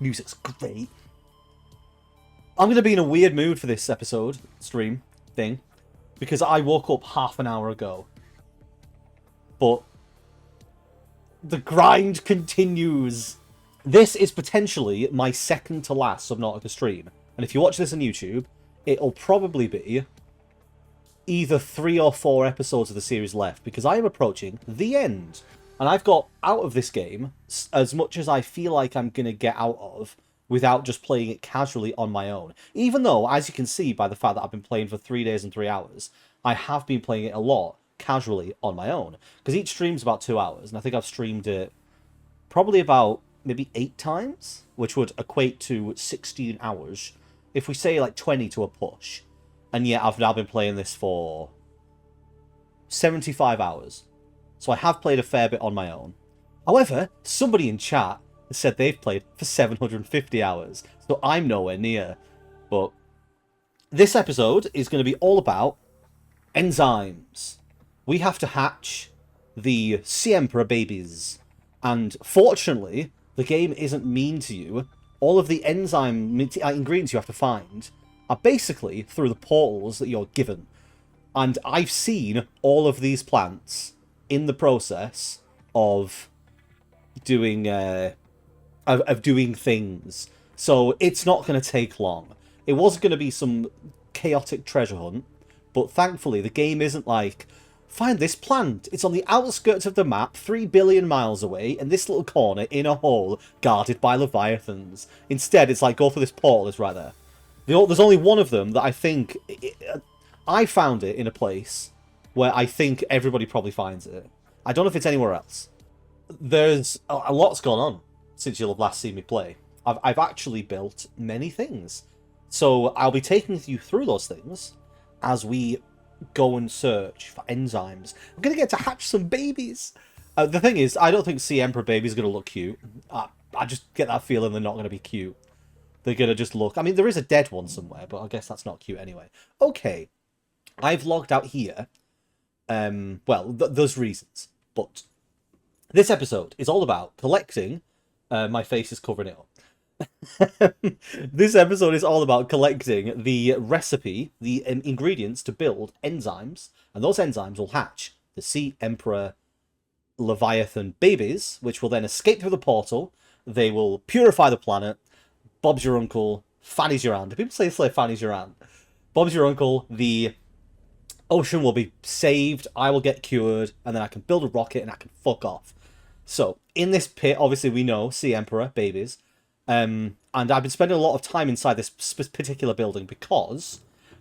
Music's great. I'm going to be in a weird mood for this episode, stream thing, because I woke up half an hour ago. But the grind continues. This is potentially my second to last Subnautica stream. And if you watch this on YouTube, it'll probably be either 3 or 4 episodes of the series left, because I am approaching the end. And I've got out of this game as much as I feel like I'm going to get out of without just playing it casually on my own. Even though, as you can see by the fact that I've been playing for 3 days and 3 hours, I have been playing it a lot casually on my own. Because each stream's about 2 hours, and I think I've streamed it probably about maybe 8 times, which would equate to 16 hours. If we say like 20 to a push. And yet I've now been playing this for 75 hours. So I have played a fair bit on my own. However, somebody in chat said they've played for 750 hours. So I'm nowhere near. But this episode is going to be all about enzymes. We have to hatch the sea emperor babies. And fortunately, the game isn't mean to you. All of the enzyme ingredients you have to find are basically through the portals that you're given. And I've seen all of these plants in the process of doing doing things. So it's not going to take long. It was going to be some chaotic treasure hunt, but thankfully the game isn't like, find this plant. It's on the outskirts of the map, 3 billion miles away, in this little corner, in a hole, guarded by leviathans. Instead, it's like, go for this portal, it's right there. There's only one of them that I think... I found it in a place where I think everybody probably finds it. I don't know if it's anywhere else. There's a lot's gone on since you'll have last seen me play. I've actually built many things. So I'll be taking you through those things as we go and search for enzymes. I'm going to get to hatch some babies. The thing is, I don't think Sea Emperor babies are going to look cute. I just get that feeling they're not going to be cute. They're going to just look... I mean, there is a dead one somewhere, but I guess that's not cute anyway. Okay. I've logged out here. Well, there's reasons. But this episode is all about collecting... my face is covering it up. This episode is all about collecting the recipe, the ingredients to build enzymes, and those enzymes will hatch the Sea Emperor Leviathan babies, which will then escape through the portal. They will purify the planet. Bob's your uncle, Fanny's your aunt. Do people say Fanny's your aunt? Bob's your uncle, the ocean will be saved, I will get cured, and then I can build a rocket and I can fuck off. So, in this pit, obviously we know, Sea Emperor babies. And I've been spending a lot of time inside this particular building because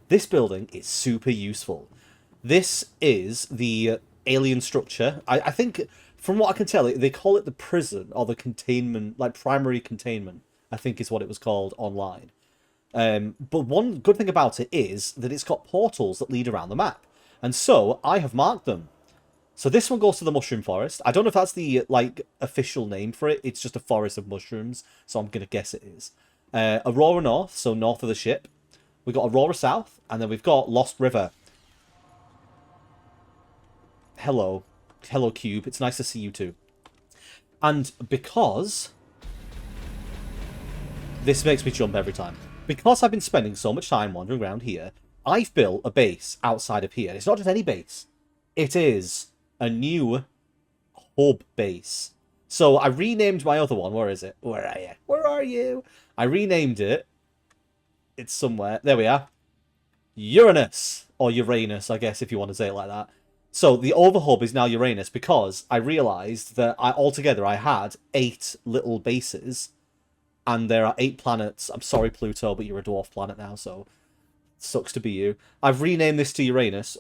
this building is super useful. This is the alien structure. I think, from what I can tell, they call it the prison, or the containment, like primary containment, I think is what it was called online. But one good thing about it is that it's got portals that lead around the map. And so, I have marked them. So this one goes to the mushroom forest. I don't know if that's the official name for it. It's just a forest of mushrooms, so I'm gonna guess it is. Aurora North, so north of the ship. We've got Aurora South, and then we've got Lost River. Hello. Hello, Cube. It's nice to see you too. And because... this makes me jump every time. Because I've been spending so much time wandering around here, I've built a base outside of here. It's not just any base. It is a new hub base. So I renamed my other one. Where is it? Where are you? Where are you? I renamed it. It's somewhere. There we are. Uranus. Or Uranus, I guess, if you want to say it like that. So the overhub is now Uranus because I realised that altogether I had 8 little bases. And there are 8 planets. I'm sorry, Pluto, but you're a dwarf planet now, so... sucks to be you. I've renamed this to Uranus,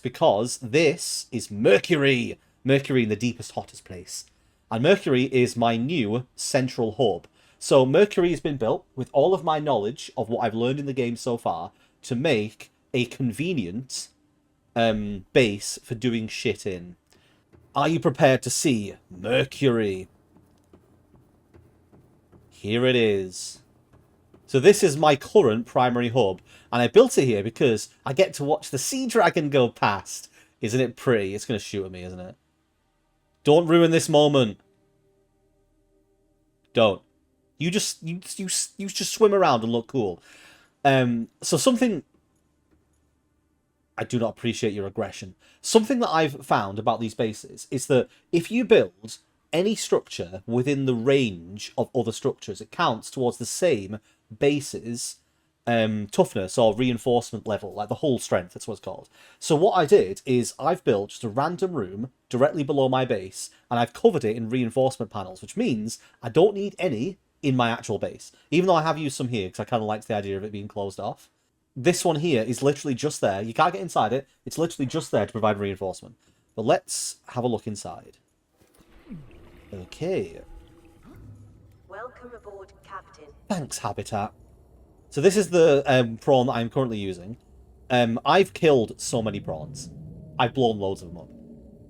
because this is Mercury. Mercury in the deepest, hottest place. And Mercury is my new central hub. So Mercury has been built with all of my knowledge of what I've learned in the game so far to make a convenient base for doing shit in. Are you prepared to see Mercury? Here it is. So this is my current primary hub, and I built it here because I get to watch the sea dragon go past. Isn't it pretty? It's going to shoot at me, isn't it? Don't ruin this moment. Don't. You just swim around and look cool. So something... I do not appreciate your aggression. Something that I've found about these bases is that if you build any structure within the range of other structures, it counts towards the same base's toughness or reinforcement level, like the hull strength, that's what it's called. So what I did is I've built just a random room directly below my base, and I've covered it in reinforcement panels, which means I don't need any in my actual base, even though I have used some here because I kind of liked the idea of it being closed off. This one here is literally just there. You can't get inside it. It's literally just there to provide reinforcement. But let's have a look inside. Okay. Welcome aboard, Captain. Thanks, Habitat. So this is the prawn that I'm currently using. I've killed so many prawns. I've blown loads of them up.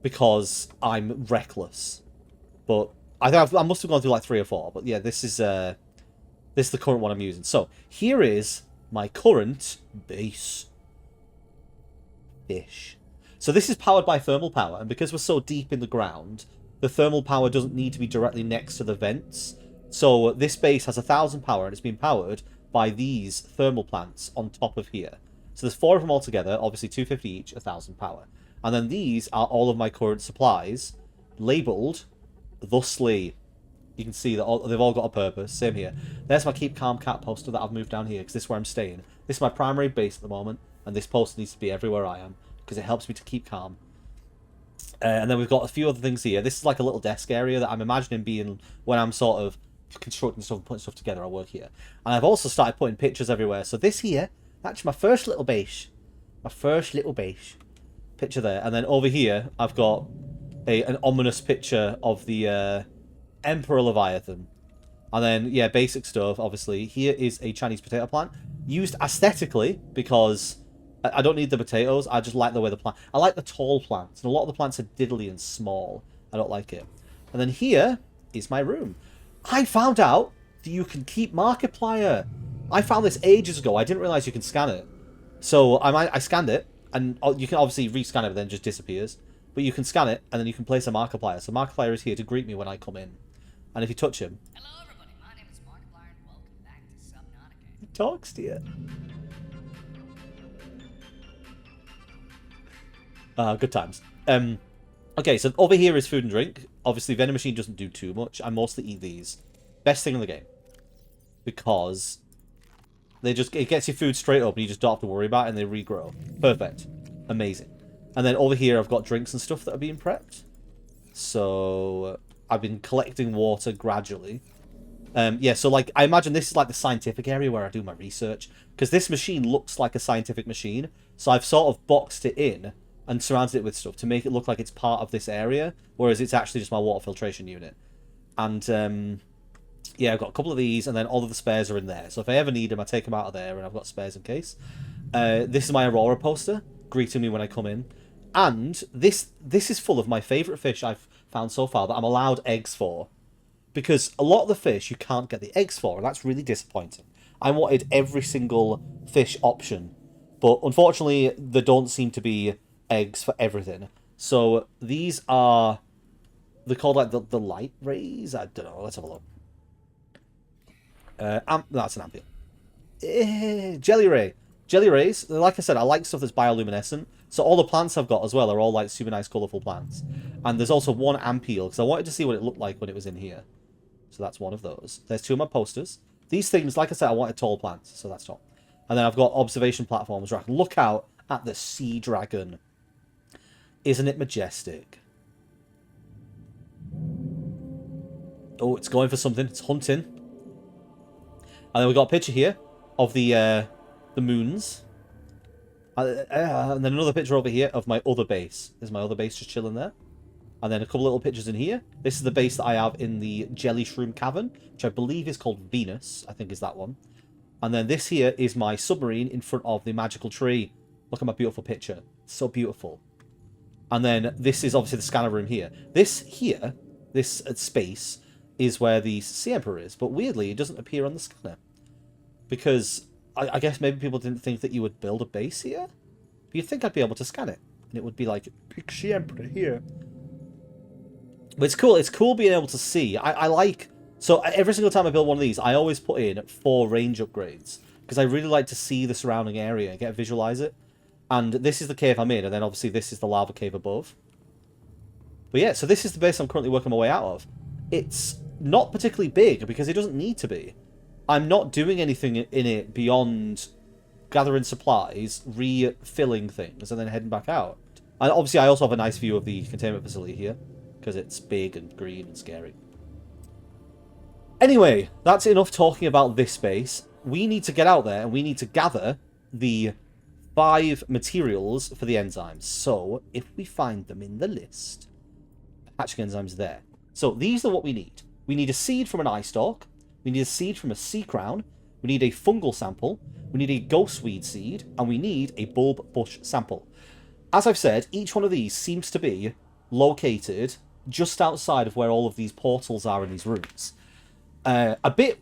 Because I'm reckless. But I think I must have gone through like 3 or 4. But yeah, this is the current one I'm using. So here is my current base fish. So this is powered by thermal power, and because we're so deep in the ground, the thermal power doesn't need to be directly next to the vents. So this base has 1,000 power, and it's being powered by these thermal plants on top of here. So there's 4 of them altogether, obviously 250 each, 1,000 power. And then these are all of my current supplies, labelled thusly. You can see that they've all got a purpose. Same here. There's my Keep Calm cat poster that I've moved down here because this is where I'm staying. This is my primary base at the moment, and this poster needs to be everywhere I am because it helps me to keep calm. And then we've got a few other things here. This is like a little desk area that I'm imagining being when I'm sort of constructing stuff and putting stuff together. I work here. And I've also started putting pictures everywhere. So this here, that's my first little base. My first little base. Picture there. And then over here, I've got an ominous picture of the... Emperor Leviathan. And then, yeah, basic stuff, obviously. Here is a Chinese potato plant. Used aesthetically, because I don't need the potatoes. I just like the way the plant... I like the tall plants. And a lot of the plants are diddly and small. I don't like it. And then here is my room. I found out that you can keep Markiplier. I found this ages ago. I didn't realise you can scan it. So I scanned it. And you can obviously rescan it, but then it just disappears. But you can scan it, and then you can place a Markiplier. So Markiplier is here to greet me when I come in. And if you touch him... Hello everybody, my name is Markiplier and welcome back to Subnautica. He talks to you. Good times. Okay, so over here is food and drink. Obviously, vending machine doesn't do too much. I mostly eat these. Best thing in the game. Because it gets your food straight up and you just don't have to worry about it and they regrow. Perfect. Amazing. And then over here I've got drinks and stuff that are being prepped. So... I've been collecting water gradually. Yeah, so like I imagine this is like the scientific area where I do my research. Because this machine looks like a scientific machine. So I've sort of boxed it in and surrounded it with stuff to make it look like it's part of this area. Whereas it's actually just my water filtration unit. And yeah, I've got a couple of these and then all of the spares are in there. So if I ever need them, I take them out of there and I've got spares in case. This is my Aurora poster, greeting me when I come in. And this is full of my favourite fish I've found so far that I'm allowed eggs for. Because a lot of the fish you can't get the eggs for, and that's really disappointing. I wanted every single fish option. But unfortunately, there don't seem to be eggs for everything. So these are... They're called like the light rays? I don't know, let's have a look. That's an ampion. Jelly ray. Jelly rays, like I said, I like stuff that's bioluminescent. So all the plants I've got as well are all like super nice colourful plants. And there's also one ampiel, because I wanted to see what it looked like when it was in here. So that's one of those. There's 2 of my posters. These things, like I said, I wanted tall plants, so that's top. And then I've got observation platforms where I can look out at the sea dragon. Isn't it majestic? Oh, it's going for something. It's hunting. And then we've got a picture here of the moons. And then another picture over here of my other base. There's my other base just chilling there. And then a couple little pictures in here. This is the base that I have in the Jelly Shroom Cavern, which I believe is called Venus. I think is that one. And then this here is my submarine in front of the magical tree. Look at my beautiful picture. So beautiful. And then this is obviously the scanner room here. This here, this space, is where the Sea Emperor is. But weirdly, it doesn't appear on the scanner. Because I guess maybe people didn't think that you would build a base here. But you'd think I'd be able to scan it. And it would be like, pick Sea Emperor here. But it's cool. It's cool being able to see. I like So every single time I build one of these, I always put in 4 range upgrades. Because I really like to see the surrounding area, visualize it. And this is the cave I'm in, and then obviously this is the lava cave above. But yeah, so this is the base I'm currently working my way out of. It's not particularly big, because it doesn't need to be. I'm not doing anything in it beyond gathering supplies, refilling things, and then heading back out. And obviously I also have a nice view of the containment facility here, because it's big and green and scary. Anyway, that's enough talking about this base. We need to get out there, and we need to gather the 5 materials for the enzymes. So, if we find them in the list... Hatching enzymes there. So, these are what we need. We need a seed from an eye stalk. We need a seed from a sea crown. We need a fungal sample. We need a ghostweed seed. And we need a bulb bush sample. As I've said, each one of these seems to be located just outside of where all of these portals are in these rooms. A bit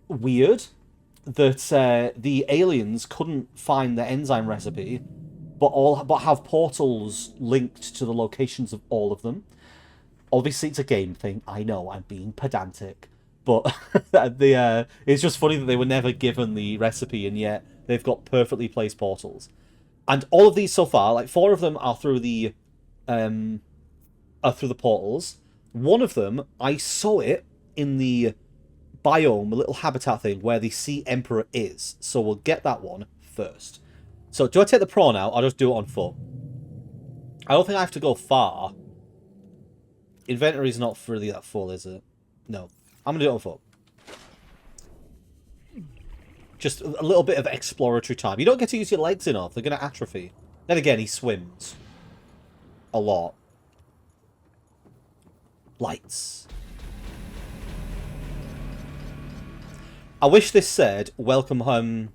weird that the aliens couldn't find the enzyme recipe, but have portals linked to the locations of all of them. Obviously, it's a game thing. I know, I'm being pedantic. But it's just funny that they were never given the recipe, and yet they've got perfectly placed portals. And all of these so far, like 4 of them are through the portals. One of them, I saw it in the biome, a little habitat thing, where the Sea Emperor is. So we'll get that one first. So, do I take the prawn out? I'll just do it on foot. I don't think I have to go far. Inventory's not really that full, is it? No. I'm going to do it on foot. Just a little bit of exploratory time. You don't get to use your legs enough. They're going to atrophy. Then again, he swims. A lot. Lights. I wish this said, welcome home,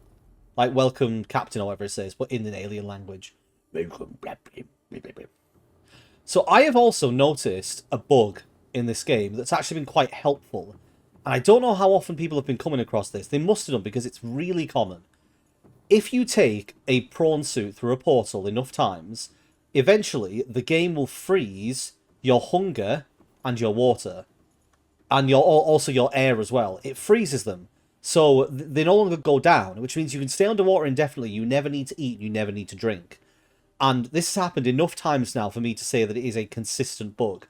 like welcome captain or whatever it says, but in an alien language. So I have also noticed a bug in this game that's actually been quite helpful. And I don't know how often people have been coming across this. They must have done, because it's really common. If you take a prawn suit through a portal enough times, eventually the game will freeze your hunger and your water. And also your air as well. It freezes them. So they no longer go down, which means you can stay underwater indefinitely. You never need to eat. You never need to drink. And this has happened enough times now for me to say that it is a consistent bug.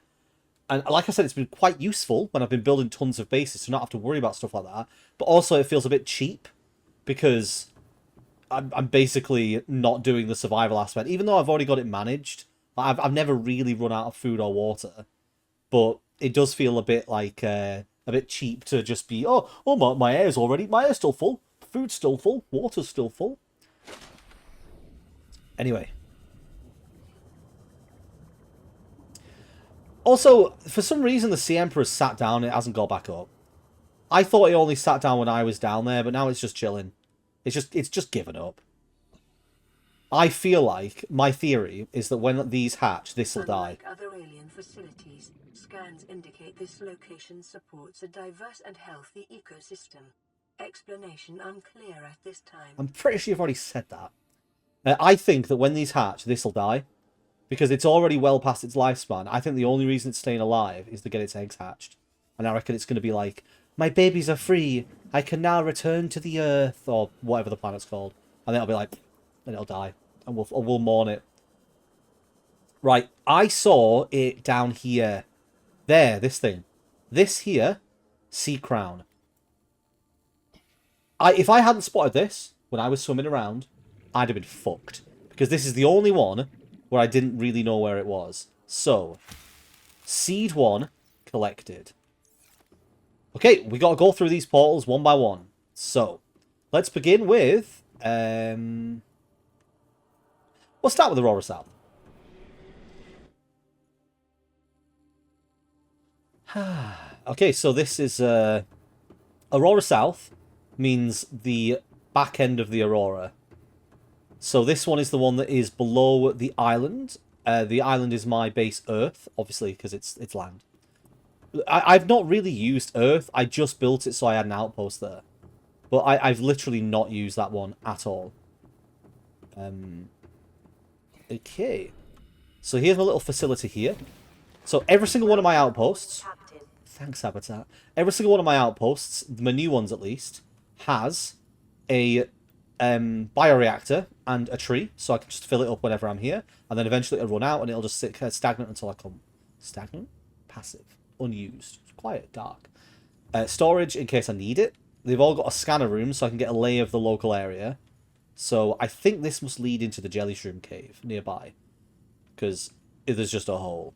And like I said, it's been quite useful when I've been building tons of bases to not have to worry about stuff like that. But also it feels a bit cheap because I'm basically not doing the survival aspect. Even though I've already got it managed, I've never really run out of food or water. But it does feel a bit like... a bit cheap to just be, my air's still full, food's still full, water's still full. Anyway. Also, for some reason the Sea Emperor's sat down, it hasn't got back up. I thought it only sat down when I was down there, but now it's just chilling. It's just given up. I feel like, my theory is that when these hatch, this'll die. Unlike other alien facilities, scans indicate this location supports a diverse and healthy ecosystem. Explanation unclear at this time. I'm pretty sure you've already said that. I think that when these hatch, this'll die. Because it's already well past its lifespan. I think the only reason it's staying alive is to get its eggs hatched. And I reckon it's going to be like, my babies are free. I can now return to the Earth. Or whatever the planet's called. And then it'll be like, and it'll die. And we'll mourn it. Right, I saw it down here. There, this thing. This here, sea crown. If I hadn't spotted this when I was swimming around, I'd have been fucked. Because this is the only one where I didn't really know where it was. So, seed 1 collected. Okay, we got to go through these portals one by one. So, let's begin with... we'll start with Aurora South. Okay, so this is... Aurora South means the back end of the Aurora. So this one is the one that is below the island. The island is my base Earth, obviously, because it's land. I've not really used Earth. I just built it so I had an outpost there. But I've literally not used that one at all. Okay. So here's my little facility here. So every single one of my outposts, Captain, Thanks, Habitat. Every single one of my outposts, my new ones at least, has a bioreactor and a tree, so I can just fill it up whenever I'm here, and then eventually it'll run out and it'll just sit stagnant until I come. Stagnant? Passive. Unused. Quiet. Dark. Storage in case I need it. They've all got a scanner room, so I can get a lay of the local area. So I think this must lead into the Jellyshroom Cave nearby, because there's just a hole.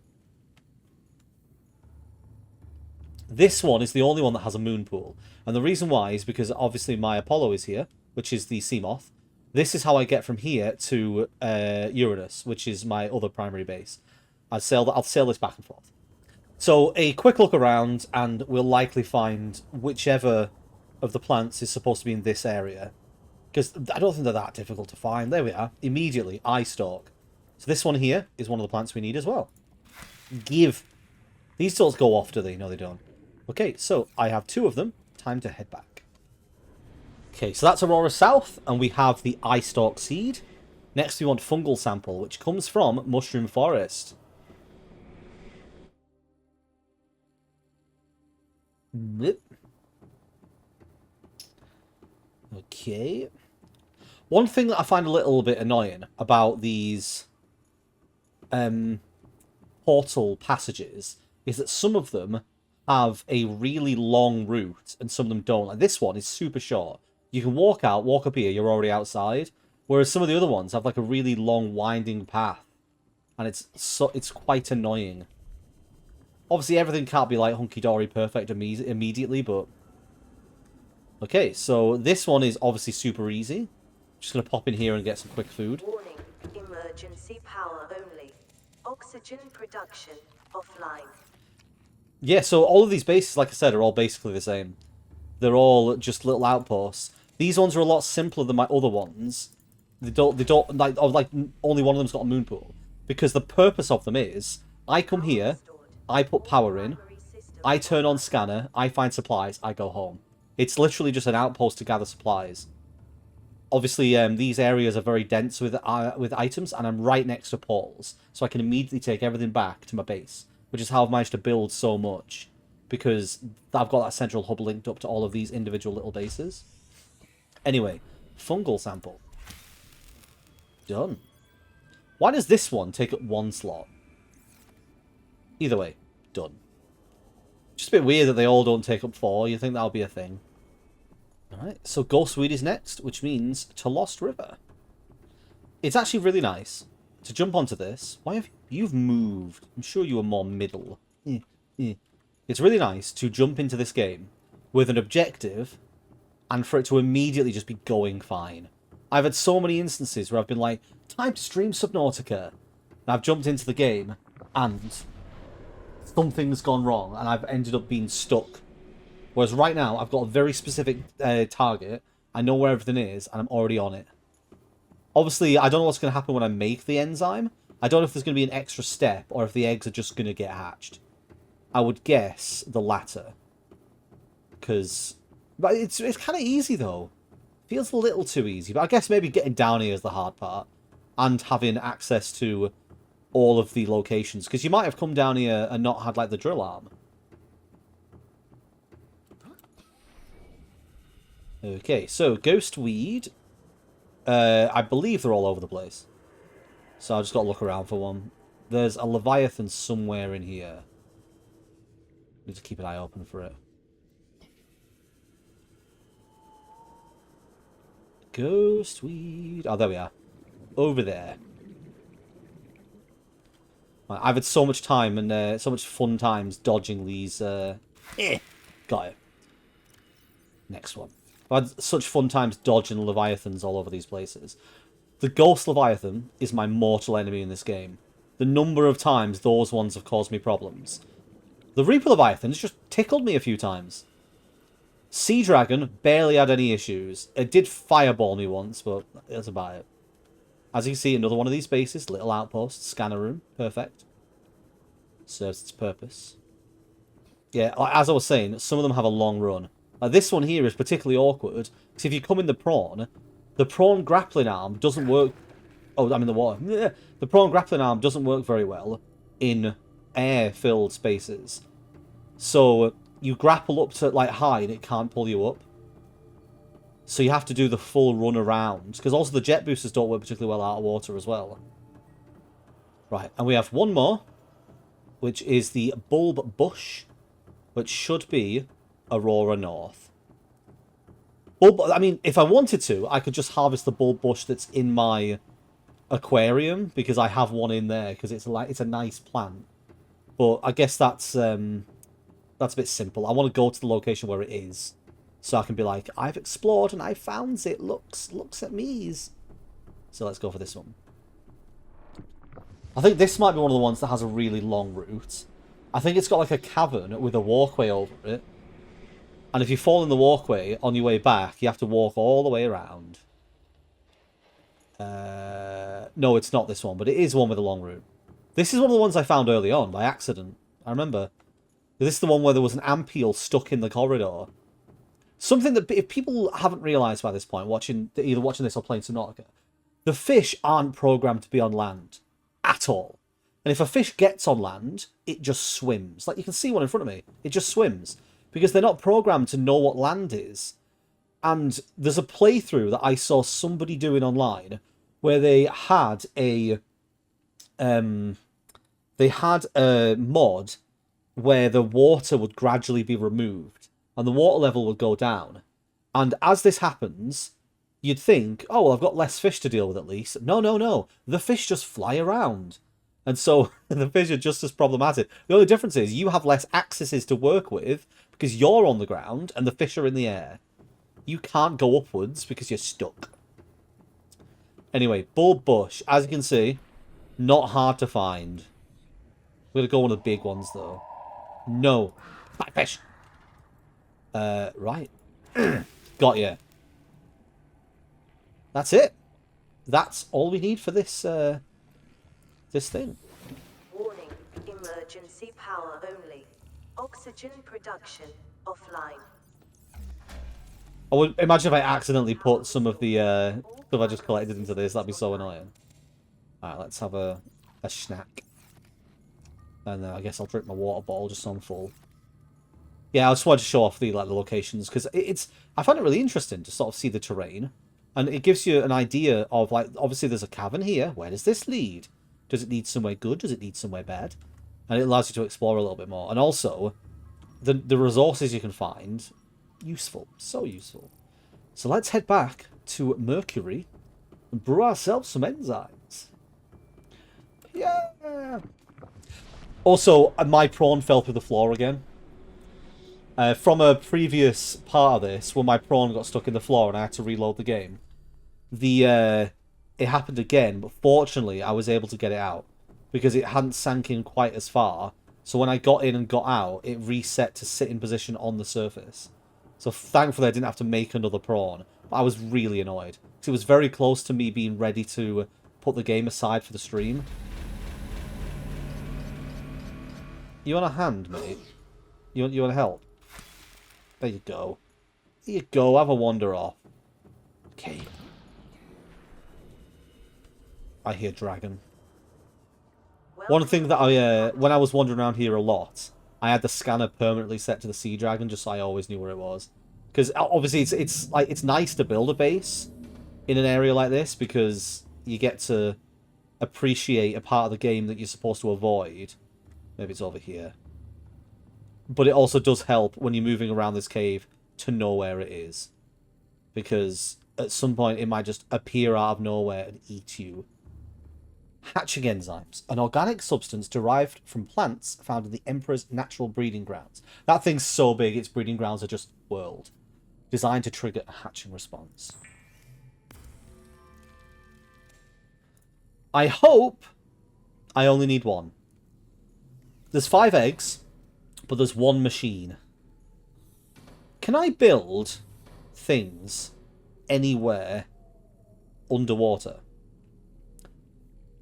This one is the only one that has a moon pool. And the reason why is because obviously my Apollo is here, which is the Seamoth. This is how I get from here to Uranus, which is my other primary base. I'll sail this back and forth. So a quick look around, and we'll likely find whichever of the plants is supposed to be in this area. Because I don't think they're that difficult to find. There we are. Immediately, eye stalk. So this one here is one of the plants we need as well. Give. These sorts go off, do they? No, they don't. Okay, so I have 2 of them. Time to head back. Okay, so that's Aurora South, and we have the eye stalk seed. Next, we want fungal sample, which comes from Mushroom Forest. Okay. One thing that I find a little bit annoying about these portal passages is that some of them have a really long route and some of them don't. Like this one is super short. You can walk out, walk up here, you're already outside. Whereas some of the other ones have like a really long winding path. And it's quite annoying. Obviously everything can't be like hunky-dory perfect immediately, but... Okay, so this one is obviously super easy. Just going to pop in here and get some quick food. Warning, emergency power only. Oxygen production offline. Yeah, so all of these bases, like I said, are all basically the same. They're all just little outposts. These ones are a lot simpler than my other ones. They don't like only one of them's got a moon pool. Because the purpose of them is, I come here, I put power in, I turn on scanner, I find supplies, I go home. It's literally just an outpost to gather supplies. Obviously, these areas are very dense with items, and I'm right next to portals, so I can immediately take everything back to my base, which is how I've managed to build so much, because I've got that central hub linked up to all of these individual little bases. Anyway, fungal sample. Done. Why does this one take up 1 slot? Either way, done. Just a bit weird that they all don't take up 4. You think that'll be a thing. Alright, so Ghostweed is next, which means to Lost River. It's actually really nice to jump onto this. Why have you've moved? I'm sure you were more middle. It's really nice to jump into this game with an objective and for it to immediately just be going fine. I've had so many instances where I've been like, time to stream Subnautica. And I've jumped into the game and something's gone wrong and I've ended up being stuck. Whereas right now, I've got a very specific target. I know where everything is, and I'm already on it. Obviously, I don't know what's going to happen when I make the enzyme. I don't know if there's going to be an extra step, or if the eggs are just going to get hatched. I would guess the latter. Because... But it's kind of easy, though. Feels a little too easy. But I guess maybe getting down here is the hard part. And having access to all of the locations. Because you might have come down here and not had, like, the drill arm. Okay, so Ghostweed. I believe they're all over the place. So I've just got to look around for one. There's a Leviathan somewhere in here. Need to keep an eye open for it. Ghostweed. Oh, there we are. Over there. I've had so much time and so much fun times dodging these. Got it. Next one. I've had such fun times dodging Leviathans all over these places. The Ghost Leviathan is my mortal enemy in this game. The number of times those ones have caused me problems. The Reaper Leviathan's just tickled me a few times. Sea Dragon barely had any issues. It did fireball me once, but that's about it. As you can see, another one of these bases, little outpost, scanner room, perfect. Serves its purpose. Yeah, as I was saying, some of them have a long run. Like this one here is particularly awkward, because if you come in the prawn grappling arm doesn't work... Oh, I'm in the water. The prawn grappling arm doesn't work very well in air-filled spaces. So you grapple up to like high and it can't pull you up. So you have to do the full run around. Because also the jet boosters don't work particularly well out of water as well. Right, and we have one more, which is the bulb bush, which should be Aurora North. I mean, if I wanted to, I could just harvest the bulb bush that's in my aquarium, because I have one in there, because it's a nice plant. But I guess that's a bit simple. I want to go to the location where it is, so I can be like, I've explored and I found it. Looks at me. So let's go for this one. I think this might be one of the ones that has a really long route. I think it's got like a cavern with a walkway over it. And if you fall in the walkway on your way back, you have to walk all the way around. No, it's not this one, but it is one with a long route. This is one of the ones I found early on by accident. I remember. This is the one where there was an ampeel stuck in the corridor. Something that if people haven't realised by this point, either watching this or playing Subnautica, the fish aren't programmed to be on land at all. And if a fish gets on land, it just swims. Like, you can see one in front of me. It just swims. Because they're not programmed to know what land is. And there's a playthrough that I saw somebody doing online where they had a mod where the water would gradually be removed and the water level would go down. And as this happens, you'd think, oh, well, I've got less fish to deal with at least. No. The fish just fly around. And so the fish are just as problematic. The only difference is you have less axes to work with because you're on the ground and the fish are in the air. You can't go upwards because you're stuck. Anyway, bulb bush, as you can see, not hard to find. We're going to go one of the big ones, though. No. Bad fish. Right. Got ya. That's it. That's all we need for this, this thing. Warning, emergency power only. Oxygen production offline. I would imagine if I accidentally put some of the stuff I just collected into this, that'd be so annoying. Alright, let's have a snack. And I guess I'll drink my water bottle just so I'm full. Yeah, I just wanted to show off the locations, because I find it really interesting to sort of see the terrain. And it gives you an idea of, like, obviously there's a cavern here. Where does this lead? Does it lead somewhere good? Does it lead somewhere bad? And it allows you to explore a little bit more. And also, the resources you can find, useful. So useful. So let's head back to Mercury and brew ourselves some enzymes. Yeah! Also, my prawn fell through the floor again. From a previous part of this, when my prawn got stuck in the floor and I had to reload the game, it happened again, but fortunately I was able to get it out because it hadn't sank in quite as far. So when I got in and got out, it reset to sit in position on the surface. So thankfully I didn't have to make another prawn. But I was really annoyed because it was very close to me being ready to put the game aside for the stream. You want a hand, mate? You want to help? There you go. There you go. Have a wander off. Okay. I hear dragon. One thing that when I was wandering around here a lot, I had the scanner permanently set to the sea dragon just so I always knew where it was. Because obviously it's nice to build a base in an area like this because you get to appreciate a part of the game that you're supposed to avoid. Maybe it's over here. But it also does help when you're moving around this cave to know where it is. Because at some point it might just appear out of nowhere and eat you. Hatching enzymes. An organic substance derived from plants found in the Emperor's natural breeding grounds. That thing's so big, its breeding grounds are just world. Designed to trigger a hatching response. I hope I only need one. There's 5 eggs, but there's 1 machine. Can I build things anywhere underwater?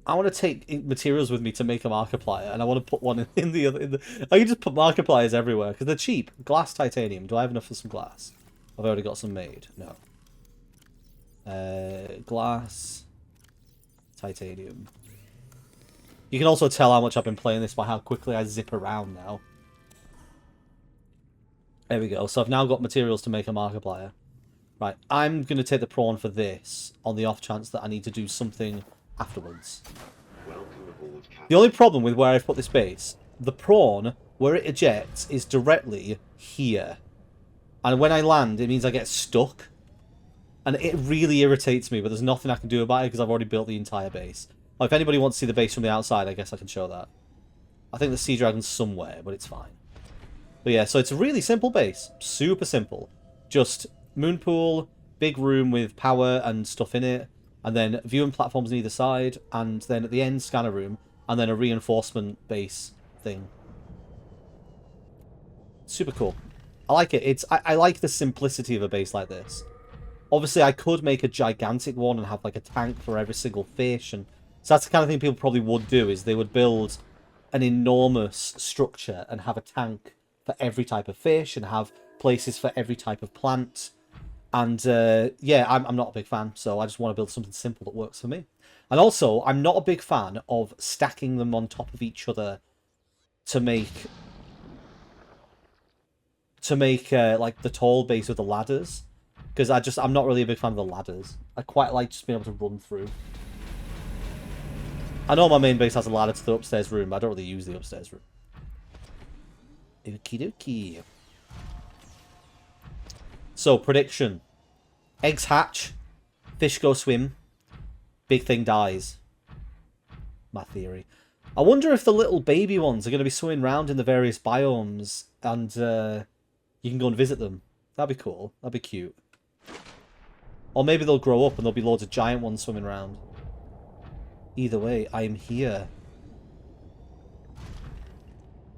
I want to take materials with me to make a Markiplier, and I want to put one in the... I can just put Markipliers everywhere, because they're cheap. Glass, titanium. Do I have enough for some glass? I've already got some made. No. Glass. Titanium. You can also tell how much I've been playing this by how quickly I zip around now. There we go. So I've now got materials to make a Markiplier. Right, I'm going to take the prawn for this, on the off chance that I need to do something afterwards. The only problem with where I've put this base, the prawn, where it ejects, is directly here. And when I land, it means I get stuck. And it really irritates me, but there's nothing I can do about it because I've already built the entire base. Well, if anybody wants to see the base from the outside, I guess I can show that. I think the sea dragon's somewhere, but it's fine. But yeah, so it's a really simple base. Super simple. Just moon pool, big room with power and stuff in it, and then viewing platforms on either side, and then at the end, scanner room, and then a reinforcement base thing. Super cool. I like it. I like the simplicity of a base like this. Obviously, I could make a gigantic one and have like a tank for every single fish, and so that's the kind of thing people probably would do, is they would build an enormous structure and have a tank for every type of fish and have places for every type of plant. And yeah, I'm not a big fan, so I just want to build something simple that works for me. And also, I'm not a big fan of stacking them on top of each other to make like the tall base with the ladders, because I'm not really a big fan of the ladders. I quite like just being able to run through. I know my main base has a ladder to the upstairs room, but I don't really use the upstairs room. Okie dokie. So, prediction. Eggs hatch. Fish go swim. Big thing dies. My theory. I wonder if the little baby ones are going to be swimming around in the various biomes, and you can go and visit them. That'd be cool. That'd be cute. Or maybe they'll grow up and there'll be loads of giant ones swimming around. Either way, I am here.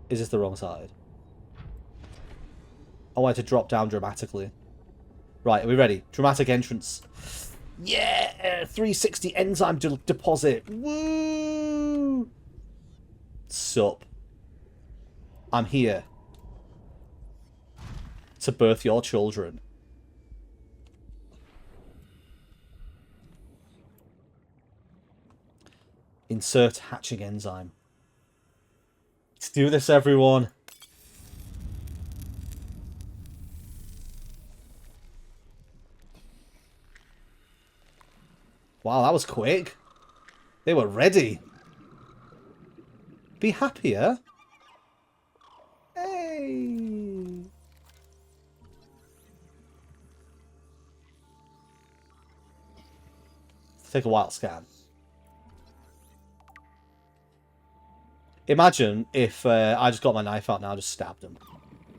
Is this the wrong side? I wanted to drop down dramatically. Right, are we ready? Dramatic entrance. Yeah! 360 enzyme deposit. Woo! Sup. I'm here. To birth your children. Insert hatching enzyme. Let's do this, everyone. Wow, that was quick. They were ready. Be happier. Hey. Take a wild scan. Imagine if I just got my knife out now and just stabbed him.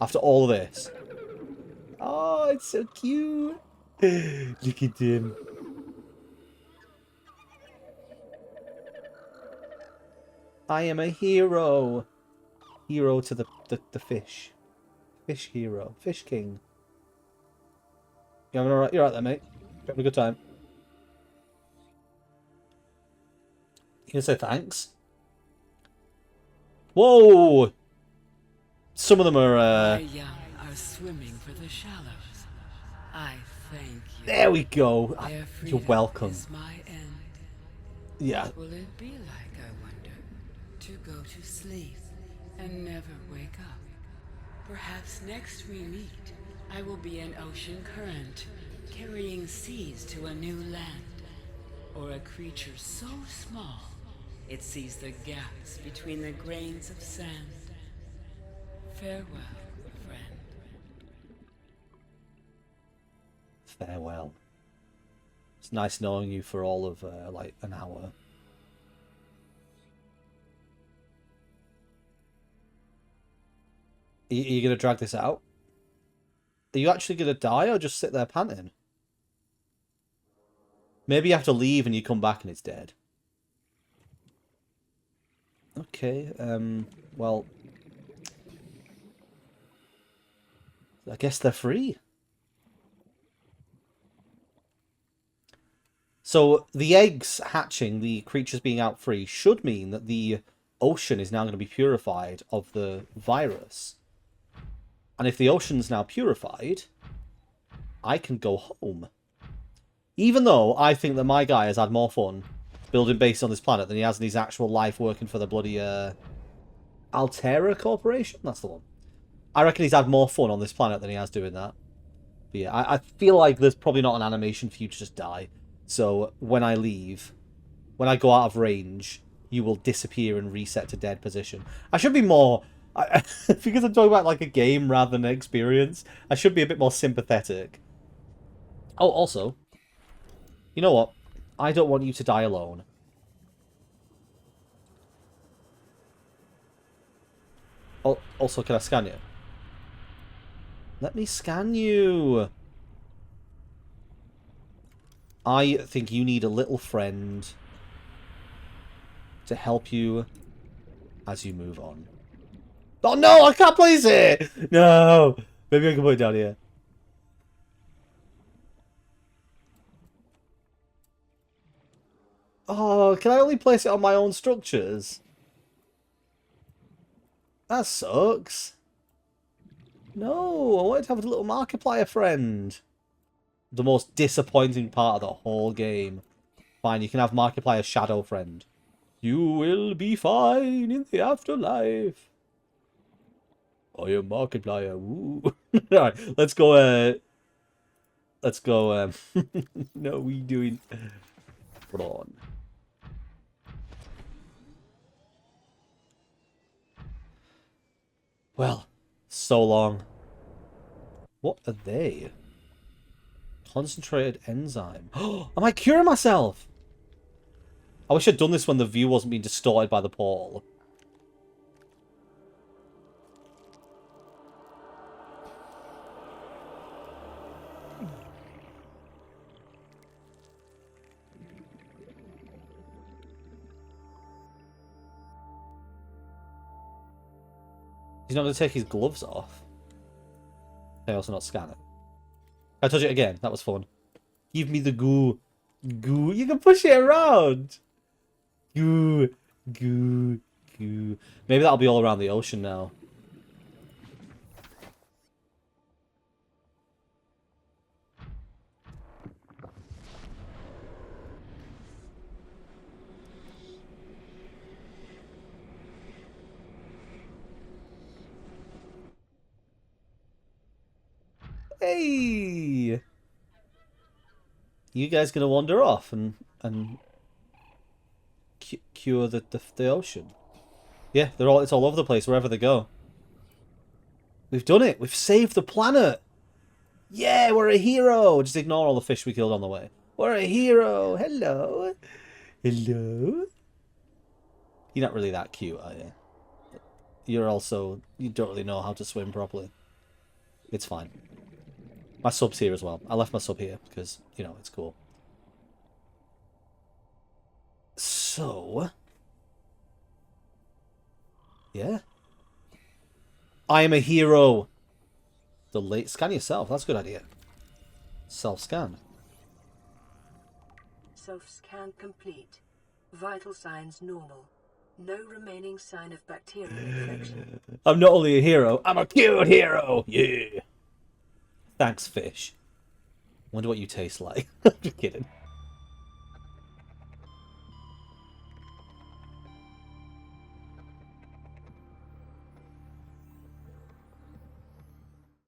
After all this. Oh, it's so cute. Look at him. I am a hero. Hero to the fish. Fish hero. Fish king. You're alright there, mate. You're having a good time. You gonna say thanks? Whoa! Some of them are, My young are swimming for the shallows. I thank you. There we go. Their You're freedom welcome. is my end. Yeah. What will it be like, I wonder, to go to sleep and never wake up? Perhaps next we meet, I will be an ocean current, carrying seas to a new land. Or a creature so small, it sees the gaps between the grains of sand. Farewell, friend. Farewell. It's nice knowing you for all of, like, an hour. Are you going to drag this out? Are you actually going to die or just sit there panting? Maybe you have to leave and you come back and it's dead. Okay, well... I guess they're free. So, the eggs hatching, the creatures being out free, should mean that the ocean is now going to be purified of the virus. And if the ocean's now purified, I can go home. Even though I think that my guy has had more fun building base on this planet than he has in his actual life working for the bloody Altera Corporation. That's the one. I reckon he's had more fun on this planet than he has doing that. But yeah, I feel like there's probably not an animation for you to just die. So when I leave, when I go out of range, you will disappear and reset to dead position. I should be more... because I'm talking about like a game rather than an experience, I should be a bit more sympathetic. Oh, also, you know what? I don't want you to die alone. Oh, also, can I scan you? Let me scan you. I think you need a little friend to help you as you move on. Oh no, I can't place it! No! Maybe I can put it down here. Oh, can I only place it on my own structures? That sucks. No, I wanted to have a little Markiplier friend. The most disappointing part of the whole game. Fine, you can have Markiplier's shadow friend. You will be fine in the afterlife. I am Markiplier. Woo. Alright, let's go, no, we doing... Hold on. Well, so long. What are they? Concentrated enzyme. Am I curing myself? I wish I'd done this when the view wasn't being distorted by the portal. He's not going to take his gloves off. Can I also not scan it? I touch it again. That was fun. Give me the goo. Goo. You can push it around. Goo. Goo. Goo. Maybe that'll be all around the ocean now. Hey! You guys gonna wander off and cure the ocean? Yeah, it's all over the place wherever they go. We've done it. We've saved the planet. Yeah, we're a hero. Just ignore all the fish we killed on the way. We're a hero. Hello. Hello. You're not really that cute, are you? You don't really know how to swim properly. It's fine. My sub's here as well. I left my sub here because, you know, it's cool. So... yeah. I am a hero. Scan yourself. That's a good idea. Self-scan. Self-scan complete. Vital signs normal. No remaining sign of bacterial infection. I'm not only a hero, I'm a cute hero! Yeah! Thanks, fish. Wonder what you taste like. I'm just kidding.